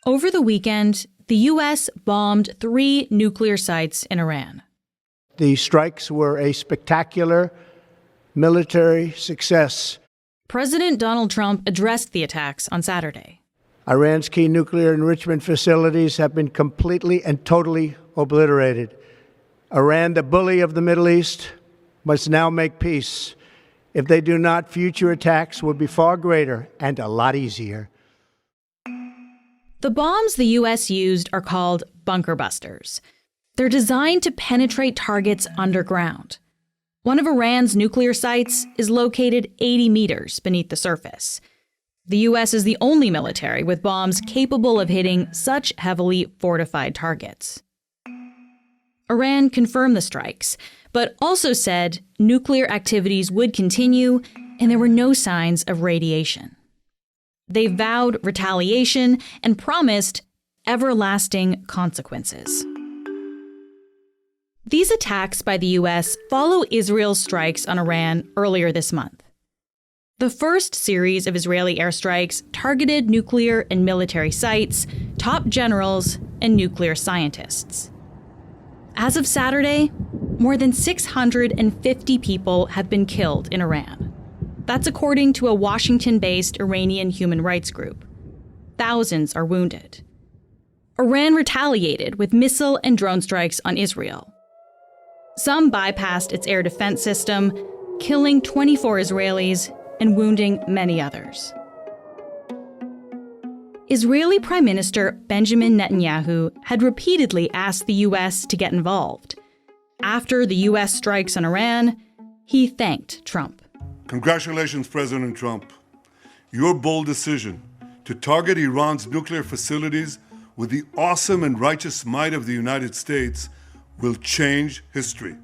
Over the weekend, the U.S. bombed 3 nuclear sites in Iran. The strikes were a spectacular military success. President Donald Trump addressed the attacks on Saturday. Iran's key nuclear enrichment facilities have been completely and totally obliterated. Iran, the bully of the Middle East, must now make peace. If they do not, future attacks will be far greater and a lot easier. The bombs the U.S. used are called bunker busters. They're designed to penetrate targets underground. One of Iran's nuclear sites is located 80 meters beneath the surface. The U.S. is the only military with bombs capable of hitting such heavily fortified targets. Iran confirmed the strikes, but also said nuclear activities would continue and there were no signs of radiation. They vowed retaliation and promised everlasting consequences. These attacks by the U.S. follow Israel's strikes on Iran earlier this month. The first series of Israeli airstrikes targeted nuclear and military sites, top generals, and nuclear scientists. As of Saturday, more than 650 people have been killed in Iran. That's according to a Washington-based Iranian human rights group. Thousands are wounded. Iran retaliated with missile and drone strikes on Israel. Some bypassed its air defense system, killing 24 Israelis and wounding many others. Israeli Prime Minister Benjamin Netanyahu had repeatedly asked the U.S. to get involved. After the U.S. strikes on Iran, he thanked Trump. Congratulations, President Trump. Your bold decision to target Iran's nuclear facilities with the awesome and righteous might of the United States will change history.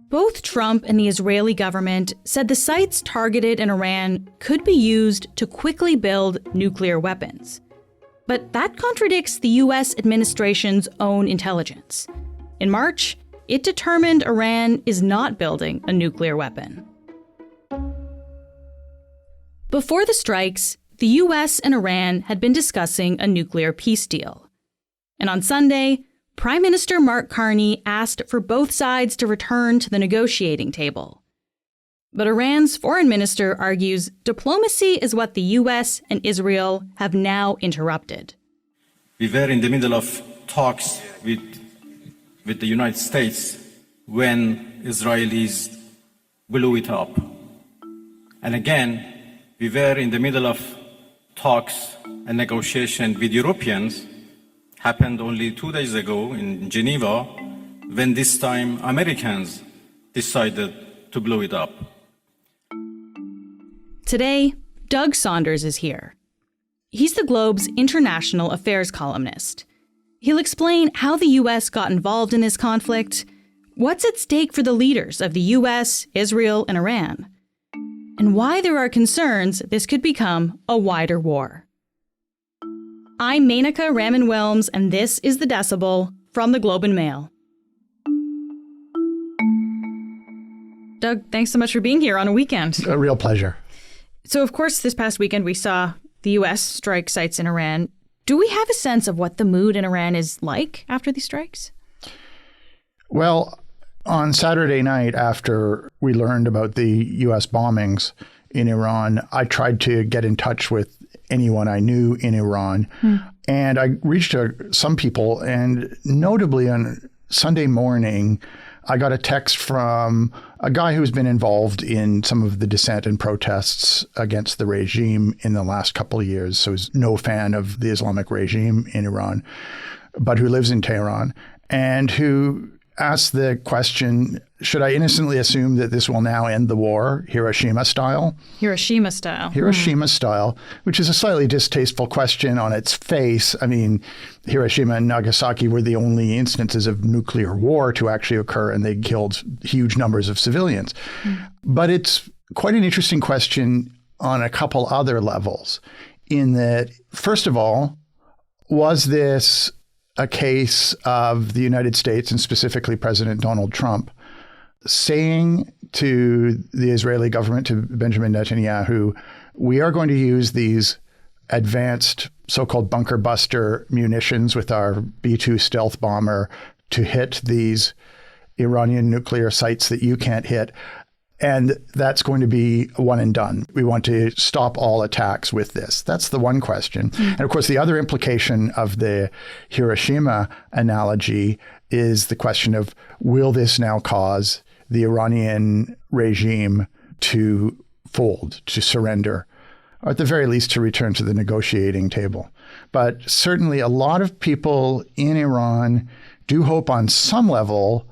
Both Trump and the Israeli government said the sites targeted in Iran could be used to quickly build nuclear weapons. But that contradicts the U.S. administration's own intelligence. In March, it determined Iran is not building a nuclear weapon. Before the strikes, the U.S. and Iran had been discussing a nuclear peace deal. And on Sunday, Prime Minister Mark Carney asked for both sides to return to the negotiating table. But Iran's foreign minister argues diplomacy is what the U.S. and Israel have now interrupted. We were in the middle of talks with the United States when Israelis blew it up. And again, we were in the middle of talks and negotiation with Europeans, happened only 2 days ago in Geneva, when this time Americans decided to blow it up. Today, Doug Saunders is here. He's the Globe's international affairs columnist. He'll explain how the U.S. got involved in this conflict, what's at stake for the leaders of the U.S., Israel, and Iran, and why there are concerns this could become a wider war. I'm Menaka Raman-Wilms, and this is The Decibel from the Globe and Mail. Doug, thanks so much for being here on a weekend. A real pleasure. So, of course, this past weekend we saw the U.S. strike sites in Iran. Do we have a sense of what the mood in Iran is like after these strikes? Well, on Saturday night, after we learned about the U.S. bombings in Iran, I tried to get in touch with anyone I knew in Iran. And I reached some people, and notably on Sunday morning, I got a text from a guy who's been involved in some of the dissent and protests against the regime in the last couple of years. So he's no fan of the Islamic regime in Iran, but who lives in Tehran, and who asked the question, should I innocently assume that this will now end the war, Hiroshima style? Hiroshima style. Hiroshima style, which is a slightly distasteful question on its face. I mean, Hiroshima and Nagasaki were the only instances of nuclear war to actually occur, and they killed huge numbers of civilians. But it's quite an interesting question on a couple other levels, in that, first of all, was this a case of the United States, and specifically President Donald Trump, saying to the Israeli government, to Benjamin Netanyahu, we are going to use these advanced so-called bunker buster munitions with our B-2 stealth bomber to hit these Iranian nuclear sites that you can't hit. And that's going to be one and done. We want to stop all attacks with this. That's the one question. And of course, the other implication of the Hiroshima analogy is the question of, will this now cause the Iranian regime to fold, to surrender, or at the very least to return to the negotiating table? But certainly a lot of people in Iran do hope on some level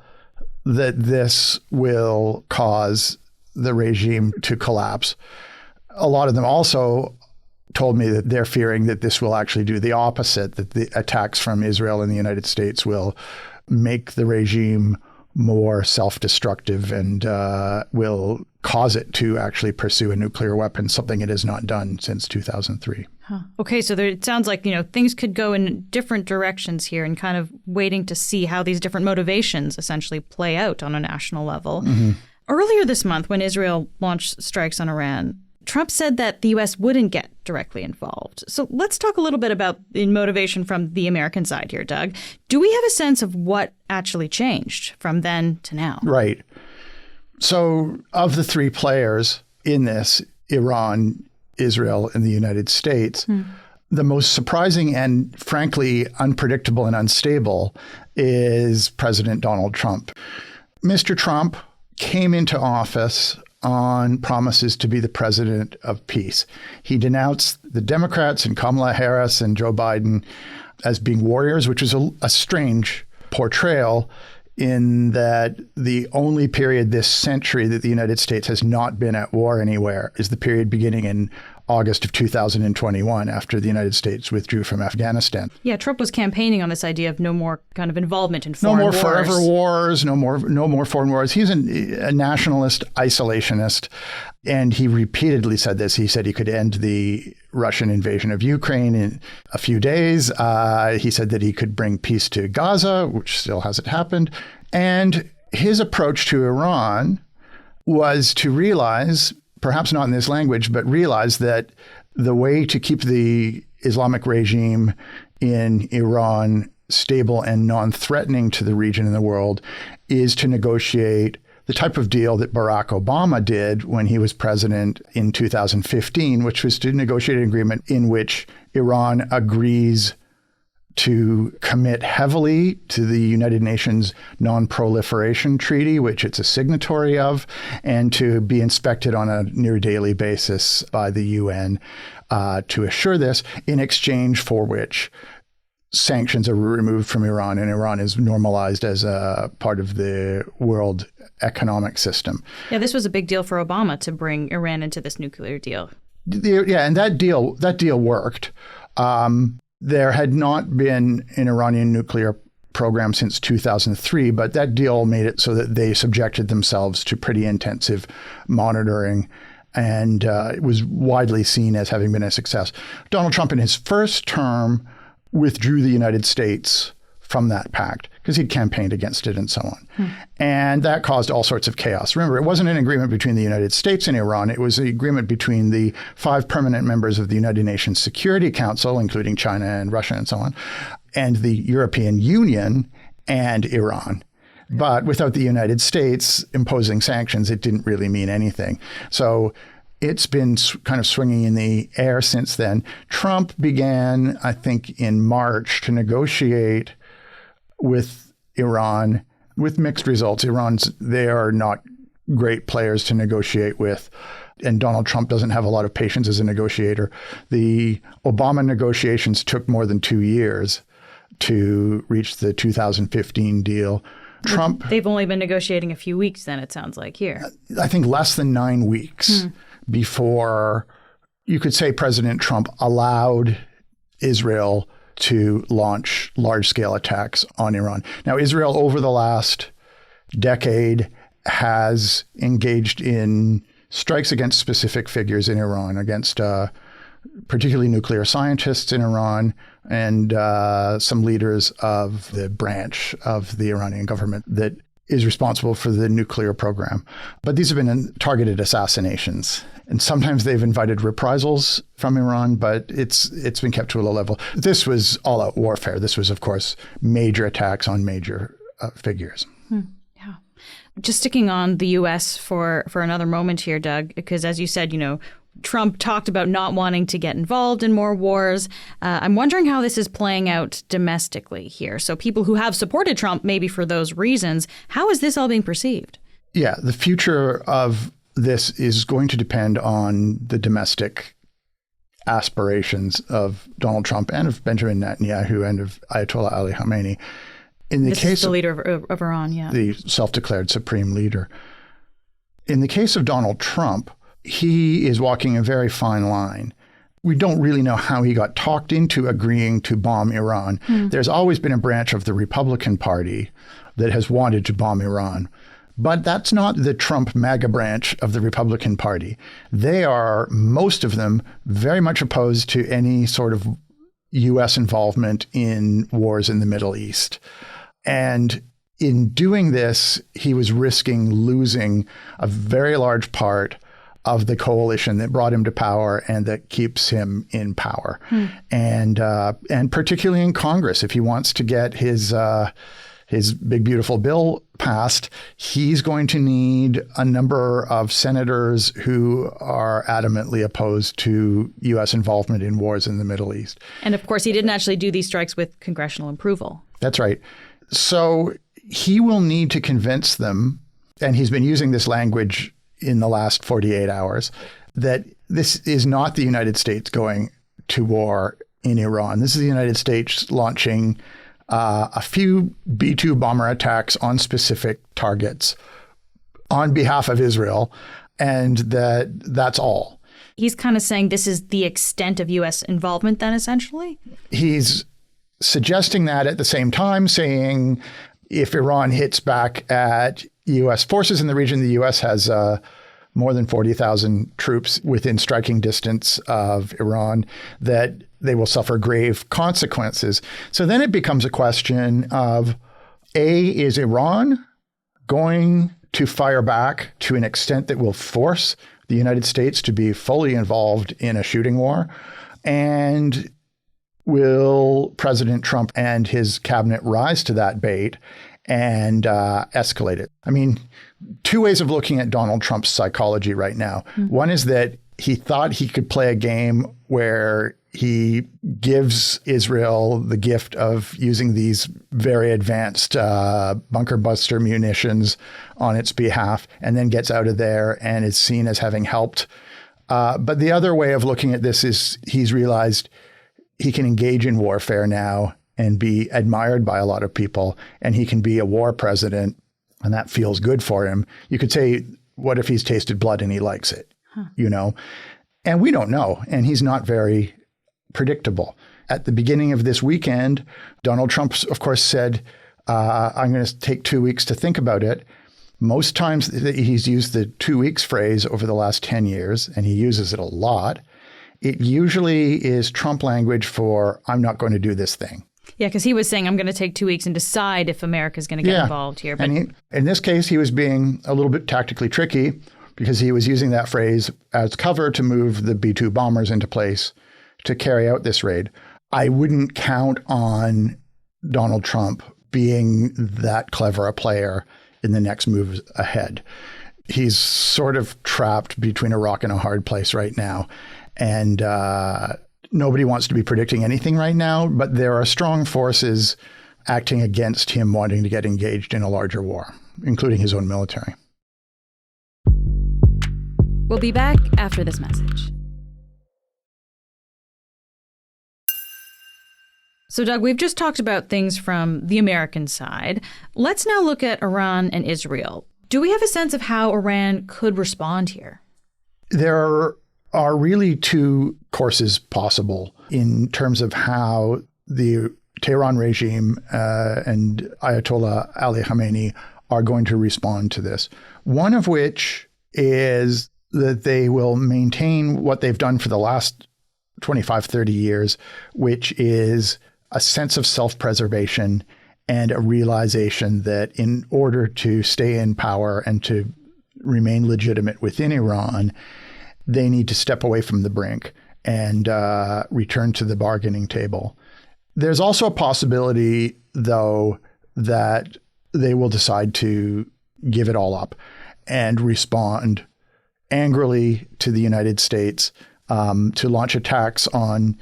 that this will cause the regime to collapse. A lot of them also told me that they're fearing that this will actually do the opposite, that the attacks from Israel and the United States will make the regime more self-destructive and will cause it to actually pursue a nuclear weapon, something it has not done since 2003. Okay, so it sounds like, things could go in different directions here, and kind of waiting to see how these different motivations essentially play out on a national level. Mm-hmm. Earlier this month, when Israel launched strikes on Iran, Trump said that the U.S. wouldn't get directly involved. So let's talk a little bit about the motivation from the American side here, Doug. Do we have a sense of what actually changed from then to now? Right. So of the three players in this, Iran, Israel, and the United States, the most surprising and frankly unpredictable and unstable is President Donald Trump. Mr. Trump came into office on promises to be the president of peace. He denounced the Democrats and Kamala Harris and Joe Biden as being warriors, which is a strange portrayal in that the only period this century that the United States has not been at war anywhere is the period beginning in August of 2021, after the United States withdrew from Afghanistan. Yeah, Trump was campaigning on this idea of no more kind of involvement in foreign wars. No more forever wars, no more foreign wars. He's a nationalist, isolationist, and he repeatedly said this. He said he could end the Russian invasion of Ukraine in a few days. He said that he could bring peace to Gaza, which still hasn't happened. And his approach to Iran was to realize, perhaps not in this language, but realize that the way to keep the Islamic regime in Iran stable and non-threatening to the region and the world is to negotiate the type of deal that Barack Obama did when he was president in 2015, which was to negotiate an agreement in which Iran agrees to commit heavily to the United Nations Non-Proliferation Treaty, which it's a signatory of, and to be inspected on a near daily basis by the UN to assure this, in exchange for which sanctions are removed from Iran and Iran is normalized as a part of the world economic system. Yeah, this was a big deal for Obama to bring Iran into this nuclear deal. Yeah, and that deal worked. There had not been an Iranian nuclear program since 2003, but that deal made it so that they subjected themselves to pretty intensive monitoring, and it was widely seen as having been a success. Donald Trump in his first term withdrew the United States from that pact because he'd campaigned against it and so on. And that caused all sorts of chaos. Remember, it wasn't an agreement between the United States and Iran. It was an agreement between the 5 permanent members of the United Nations Security Council, including China and Russia and so on, and the European Union and Iran. But without the United States imposing sanctions, it didn't really mean anything. So it's been kind of swinging in the air since then. Trump began, I think, in March to negotiate with Iran with mixed results. They are not great players to negotiate with, and Donald Trump doesn't have a lot of patience as a negotiator. The Obama negotiations took more than 2 years to reach the 2015 deal. They've only been negotiating a few weeks then, it sounds like, here. I think less than 9 weeks before you could say President Trump allowed Israel to launch large-scale attacks on Iran. Now, Israel, over the last decade, has engaged in strikes against specific figures in Iran, against particularly nuclear scientists in Iran and some leaders of the branch of the Iranian government that is responsible for the nuclear program. But these have been targeted assassinations. And sometimes they've invited reprisals from Iran, but it's been kept to a low level. This was all-out warfare. This was, of course, major attacks on major figures. Yeah. Just sticking on the U.S. for another moment here, Doug, because as you said, Trump talked about not wanting to get involved in more wars. I'm wondering how this is playing out domestically here. So people who have supported Trump, maybe for those reasons, how is this all being perceived? Yeah, the future of this is going to depend on the domestic aspirations of Donald Trump and of Benjamin Netanyahu and of Ayatollah Ali Khamenei. In the case is the leader of Iran, yeah. The self-declared supreme leader. In the case of Donald Trump, he is walking a very fine line. We don't really know how he got talked into agreeing to bomb Iran. There's always been a branch of the Republican Party that has wanted to bomb Iran. But that's not the Trump MAGA branch of the Republican Party. They are, most of them, very much opposed to any sort of U.S. involvement in wars in the Middle East. And in doing this, he was risking losing a very large part of the coalition that brought him to power and that keeps him in power. And particularly in Congress, if he wants to get his big, beautiful bill passed, he's going to need a number of senators who are adamantly opposed to U.S. involvement in wars in the Middle East. And of course, he didn't actually do these strikes with congressional approval. That's right. So he will need to convince them, and he's been using this language in the last 48 hours, that this is not the United States going to war in Iran. This is the United States launching a few B-2 bomber attacks on specific targets on behalf of Israel, and that's all. He's kind of saying this is the extent of U.S. involvement then, essentially? He's suggesting that at the same time, saying if Iran hits back at U.S. forces in the region, the U.S. has more than 40,000 troops within striking distance of Iran, that they will suffer grave consequences. So then it becomes a question of, A, is Iran going to fire back to an extent that will force the United States to be fully involved in a shooting war? And will President Trump and his cabinet rise to that bait and escalate it? I mean, two ways of looking at Donald Trump's psychology right now. One is that he thought he could play a game where he gives Israel the gift of using these very advanced bunker buster munitions on its behalf, and then gets out of there and is seen as having helped. But the other way of looking at this is he's realized he can engage in warfare now and be admired by a lot of people, and he can be a war president, and that feels good for him. You could say, what if he's tasted blood and he likes it, And we don't know, and he's not very predictable. At the beginning of this weekend, Donald Trump, of course, said, I'm going to take 2 weeks to think about it. Most times he's used the 2 weeks phrase over the last 10 years, and he uses it a lot. It usually is Trump language for, I'm not going to do this thing. Yeah, because he was saying, I'm going to take 2 weeks and decide if America's going to get involved here. But and in this case, he was being a little bit tactically tricky because he was using that phrase as cover to move the B-2 bombers into place to carry out this raid. I wouldn't count on Donald Trump being that clever a player in the next move ahead. He's sort of trapped between a rock and a hard place right now. And nobody wants to be predicting anything right now, but there are strong forces acting against him wanting to get engaged in a larger war, including his own military. We'll be back after this message. So, Doug, we've just talked about things from the American side. Let's now look at Iran and Israel. Do we have a sense of how Iran could respond here? There are really two courses possible in terms of how the Tehran regime and Ayatollah Ali Khamenei are going to respond to this. One of which is that they will maintain what they've done for the last 25, 30 years, which is a sense of self-preservation and a realization that in order to stay in power and to remain legitimate within Iran, they need to step away from the brink and return to the bargaining table. There's also a possibility, though, that they will decide to give it all up and respond angrily to the United States, to launch attacks on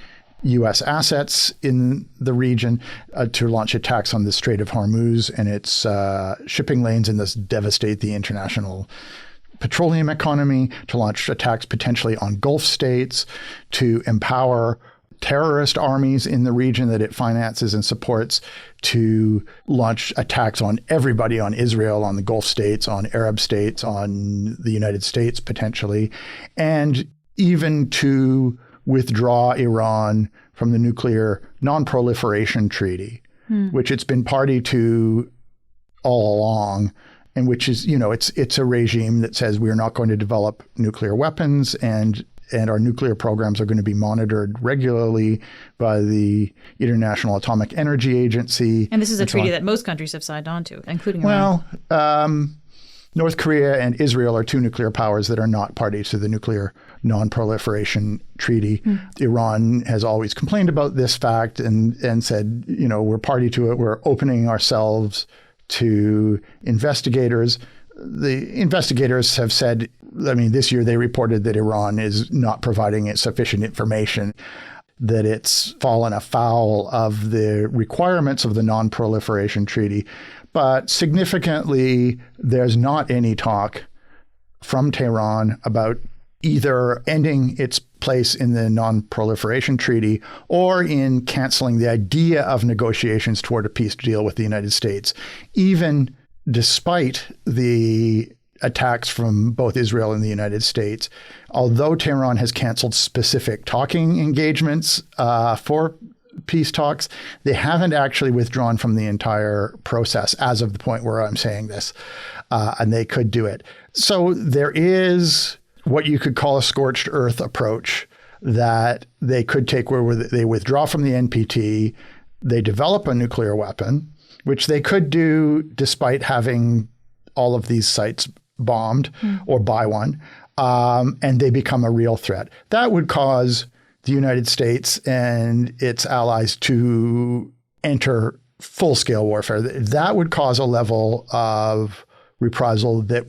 U.S. assets in the region, to launch attacks on the Strait of Hormuz and its shipping lanes, and thus devastate the international petroleum economy, to launch attacks potentially on Gulf states, to empower terrorist armies in the region that it finances and supports, to launch attacks on everybody, on Israel, on the Gulf states, on Arab states, on the United States potentially, and even to withdraw Iran from the nuclear non-proliferation treaty, which it's been party to all along, and which is, it's a regime that says we're not going to develop nuclear weapons, and our nuclear programs are going to be monitored regularly by the International Atomic Energy Agency. And this is a treaty that most countries have signed on to, including Iran. Well, North Korea and Israel are two nuclear powers that are not parties to the nuclear non-proliferation treaty. Iran has always complained about this fact and said, we're party to it. We're opening ourselves to investigators. The investigators have said, this year they reported that Iran is not providing it sufficient information, that it's fallen afoul of the requirements of the non-proliferation treaty. But significantly, there's not any talk from Tehran about either ending its place in the non-proliferation treaty or in canceling the idea of negotiations toward a peace deal with the United States, even despite the attacks from both Israel and the United States. Although Tehran has canceled specific talking engagements for peace talks, they haven't actually withdrawn from the entire process as of the point where I'm saying this, and they could do it. So there is what you could call a scorched earth approach that they could take, where they withdraw from the NPT, they develop a nuclear weapon, which they could do despite having all of these sites bombed or buy one, and they become a real threat. That would cause the United States and its allies to enter full-scale warfare. That would cause a level of reprisal that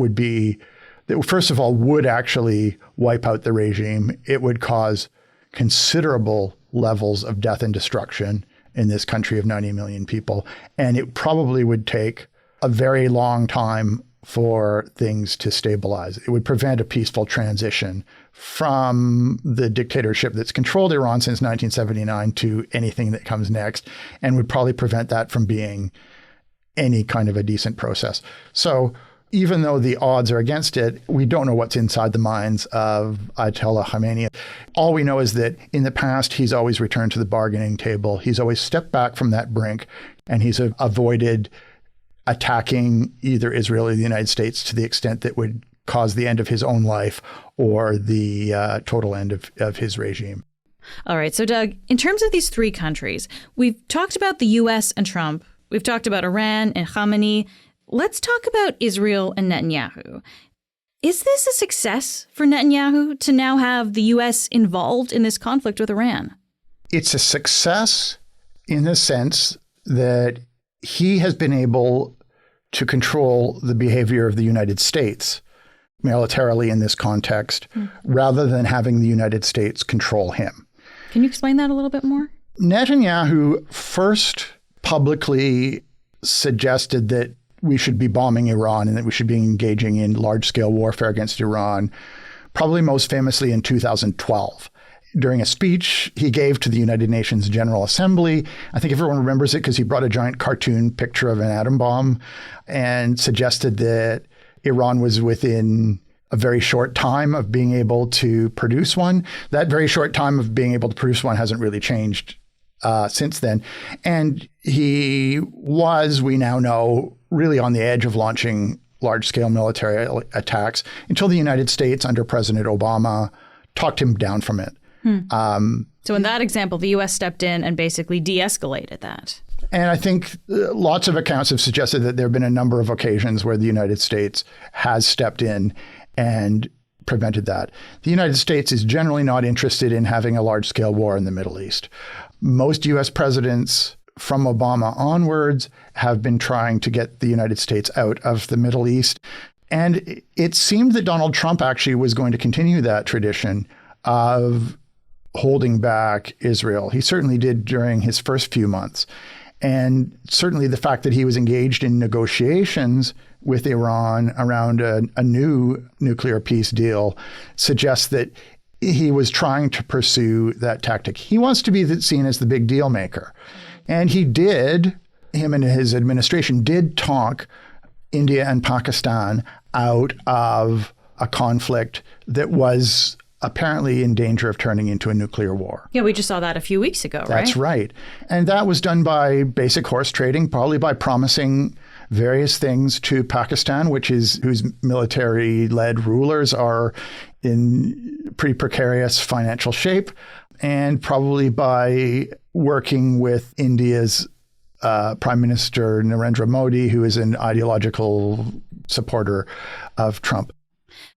first of all, would actually wipe out the regime. It would cause considerable levels of death and destruction in this country of 90 million people. And it probably would take a very long time for things to stabilize. It would prevent a peaceful transition from the dictatorship that's controlled Iran since 1979 to anything that comes next, and would probably prevent that from being any kind of a decent process. So even though the odds are against it, we don't know what's inside the minds of Ayatollah Khamenei. All we know is that in the past, he's always returned to the bargaining table. He's always stepped back from that brink, and he's avoided attacking either Israel or the United States to the extent that would cause the end of his own life or the total end of his regime. All right. So, Doug, in terms of these three countries, we've talked about the U.S. and Trump. We've talked about Iran and Khamenei. Let's talk about Israel and Netanyahu. Is this a success for Netanyahu to now have the U.S. involved in this conflict with Iran? It's a success in the sense that he has been able to control the behavior of the United States militarily in this context, rather than having the United States control him. Can you explain that a little bit more? Netanyahu first publicly suggested that we should be bombing Iran and that we should be engaging in large-scale warfare against Iran, probably most famously in 2012. During a speech he gave to the United Nations General Assembly. I think everyone remembers it because he brought a giant cartoon picture of an atom bomb and suggested that Iran was within a very short time of being able to produce one. That very short time of being able to produce one hasn't really changed since then. And he was, we now know, really on the edge of launching large-scale military attacks until the United States under President Obama talked him down from it. So in that example, the U.S. stepped in and basically de-escalated that. And I think lots of accounts have suggested that there have been a number of occasions where the United States has stepped in and prevented that. The United States is generally not interested in having a large-scale war in the Middle East. Most U.S. presidents from Obama onwards have been trying to get the United States out of the Middle East. And it seemed that Donald Trump actually was going to continue that tradition of holding back Israel. He certainly did during his first few months. And certainly the fact that he was engaged in negotiations with Iran around a new nuclear peace deal suggests that he was trying to pursue that tactic. He wants to be seen as the big deal maker. And he did, him and his administration did talk India and Pakistan out of a conflict that was apparently in danger of turning into a nuclear war. Yeah, we just saw that a few weeks ago, right? That's right. And that was done by basic horse trading, probably by promising various things to Pakistan, whose military-led rulers are in pretty precarious financial shape, and probably by working with India's Prime Minister Narendra Modi, who is an ideological supporter of Trump.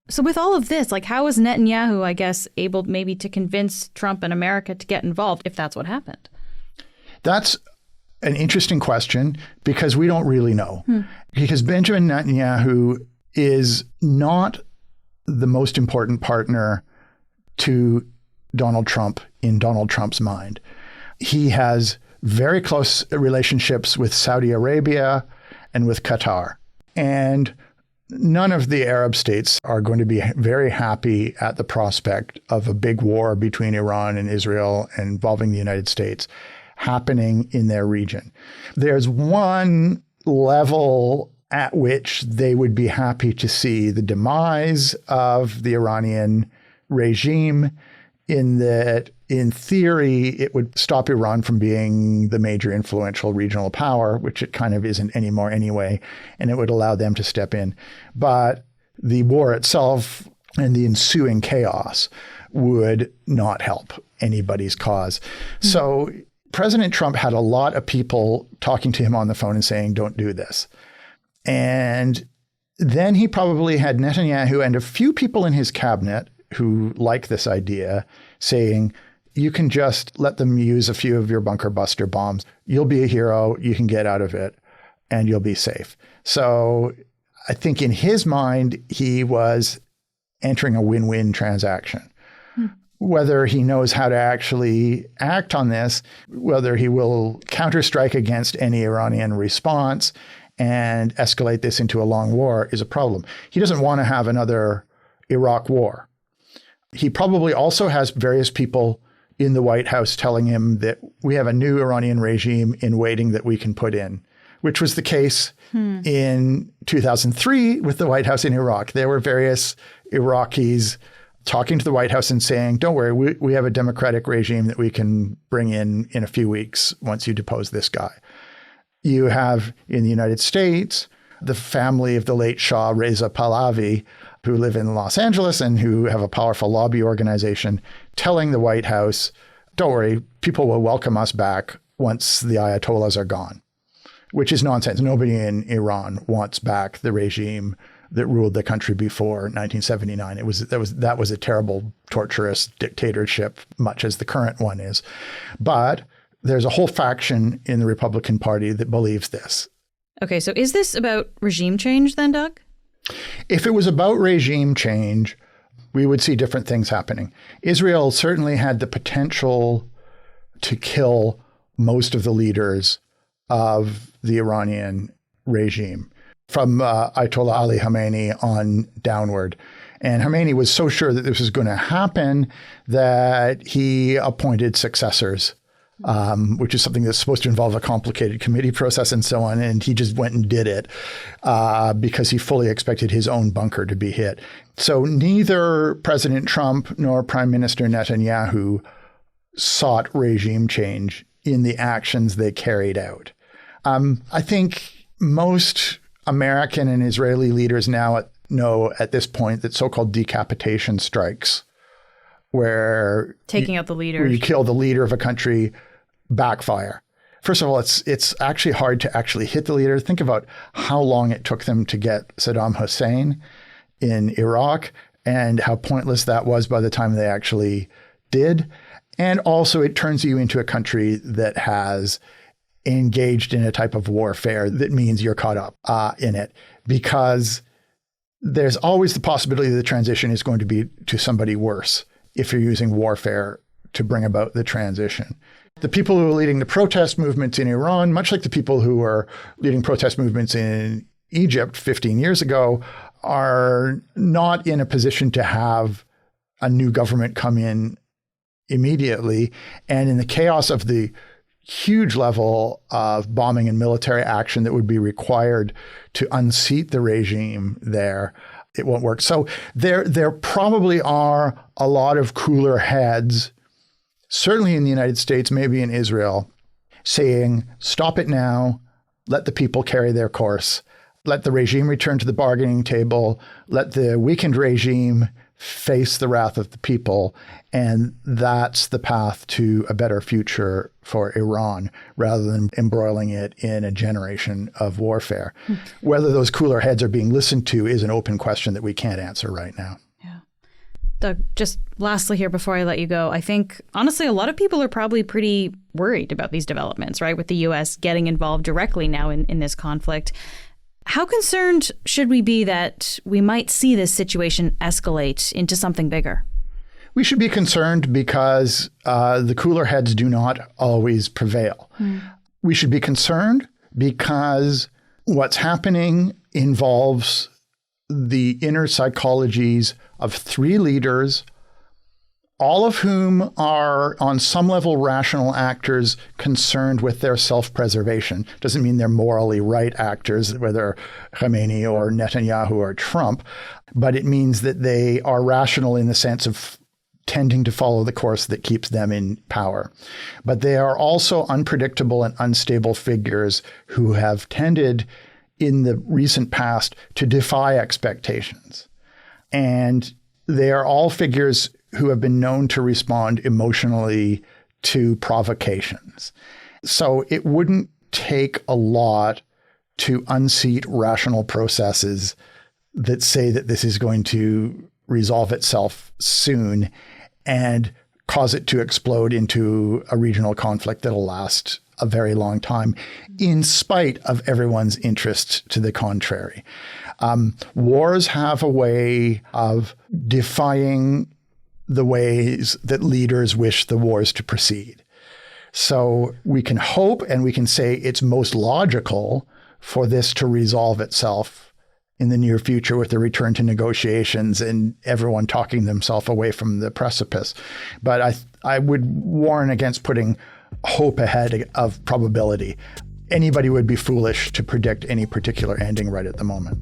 So with all of this, how is Netanyahu, I guess, able maybe to convince Trump and America to get involved if that's what happened? That's an interesting question because we don't really know. Because Benjamin Netanyahu is not the most important partner to Donald Trump in Donald Trump's mind. He has very close relationships with Saudi Arabia and with Qatar. And none of the Arab states are going to be very happy at the prospect of a big war between Iran and Israel involving the United States happening in their region. There's one level at which they would be happy to see the demise of the Iranian regime, in that, in theory, it would stop Iran from being the major influential regional power, which it kind of isn't anymore anyway, and it would allow them to step in. But the war itself and the ensuing chaos would not help anybody's cause. So President Trump had a lot of people talking to him on the phone and saying, don't do this. And then he probably had Netanyahu and a few people in his cabinet who like this idea saying, you can just let them use a few of your bunker buster bombs. You'll be a hero. You can get out of it and you'll be safe. So I think in his mind, he was entering a win-win transaction. Whether he knows how to actually act on this, whether he will counterstrike against any Iranian response and escalate this into a long war is a problem. He doesn't want to have another Iraq war. He probably also has various people in the White House telling him that we have a new Iranian regime in waiting that we can put in, which was the case in 2003 with the White House in Iraq. There were various Iraqis talking to the White House and saying, don't worry, we have a democratic regime that we can bring in a few weeks once you depose this guy. You have in the United States, the family of the late Shah Reza Pahlavi, who live in Los Angeles and who have a powerful lobby organization, telling the White House, don't worry, people will welcome us back once the Ayatollahs are gone, which is nonsense. Nobody in Iran wants back the regime that ruled the country before 1979. That was a terrible, torturous dictatorship, much as the current one is. But there's a whole faction in the Republican Party that believes this. Okay, so is this about regime change then, Doug? If it was about regime change, we would see different things happening. Israel certainly had the potential to kill most of the leaders of the Iranian regime, from Ayatollah Ali Khamenei on downward. And Khamenei was so sure that this was going to happen that he appointed successors, which is something that's supposed to involve a complicated committee process and so on. And he just went and did it because he fully expected his own bunker to be hit. So neither President Trump nor Prime Minister Netanyahu sought regime change in the actions they carried out. I think most American and Israeli leaders now know at this point that so-called decapitation strikes, where taking out the leader, where you kill the leader of a country, backfire. First of all, it's actually hard to actually hit the leader. Think about how long it took them to get Saddam Hussein in Iraq and how pointless that was by the time they actually did. And also it turns you into a country that has engaged in a type of warfare that means you're caught up in it, because there's always the possibility the transition is going to be to somebody worse if you're using warfare to bring about the transition. The people who are leading the protest movements in Iran, much like the people who were leading protest movements in Egypt 15 years ago, are not in a position to have a new government come in immediately. And in the chaos of the huge level of bombing and military action that would be required to unseat the regime there, it won't work. So there probably are a lot of cooler heads, certainly in the United States, maybe in Israel, saying, stop it now, let the people carry their course, let the regime return to the bargaining table, let the weakened regime face the wrath of the people. And that's the path to a better future for Iran, rather than embroiling it in a generation of warfare. Whether those cooler heads are being listened to is an open question that we can't answer right now. Yeah. Doug, just lastly here before I let you go, I think, honestly, a lot of people are probably pretty worried about these developments, right? With the U.S. getting involved directly now in this conflict. How concerned should we be that we might see this situation escalate into something bigger? We should be concerned because the cooler heads do not always prevail. We should be concerned because what's happening involves the inner psychologies of three leaders, all of whom are on some level rational actors concerned with their self-preservation. Doesn't mean they're morally right actors, whether Khamenei or Netanyahu or Trump, but it means that they are rational in the sense of tending to follow the course that keeps them in power. But they are also unpredictable and unstable figures who have tended in the recent past to defy expectations. And they are all figures who have been known to respond emotionally to provocations. So it wouldn't take a lot to unseat rational processes that say that this is going to resolve itself soon and cause it to explode into a regional conflict that'll last a very long time, in spite of everyone's interest to the contrary. Wars have a way of defying the ways that leaders wish the wars to proceed. So we can hope and we can say it's most logical for this to resolve itself in the near future with the return to negotiations and everyone talking themselves away from the precipice. But I would warn against putting hope ahead of probability. Anybody would be foolish to predict any particular ending right at the moment.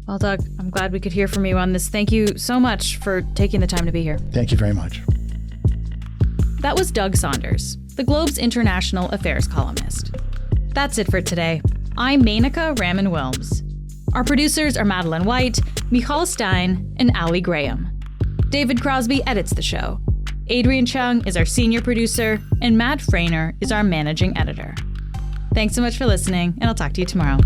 Well, Doug, I'm glad we could hear from you on this. Thank you so much for taking the time to be here. Thank you very much. That was Doug Saunders, the Globe's international affairs columnist. That's it for today. I'm Menaka Raman-Wilms. Our producers are Madeline White, Michal Stein, and Ali Graham. David Crosby edits the show. Adrian Chung is our senior producer, and Matt Frainer is our managing editor. Thanks so much for listening, and I'll talk to you tomorrow.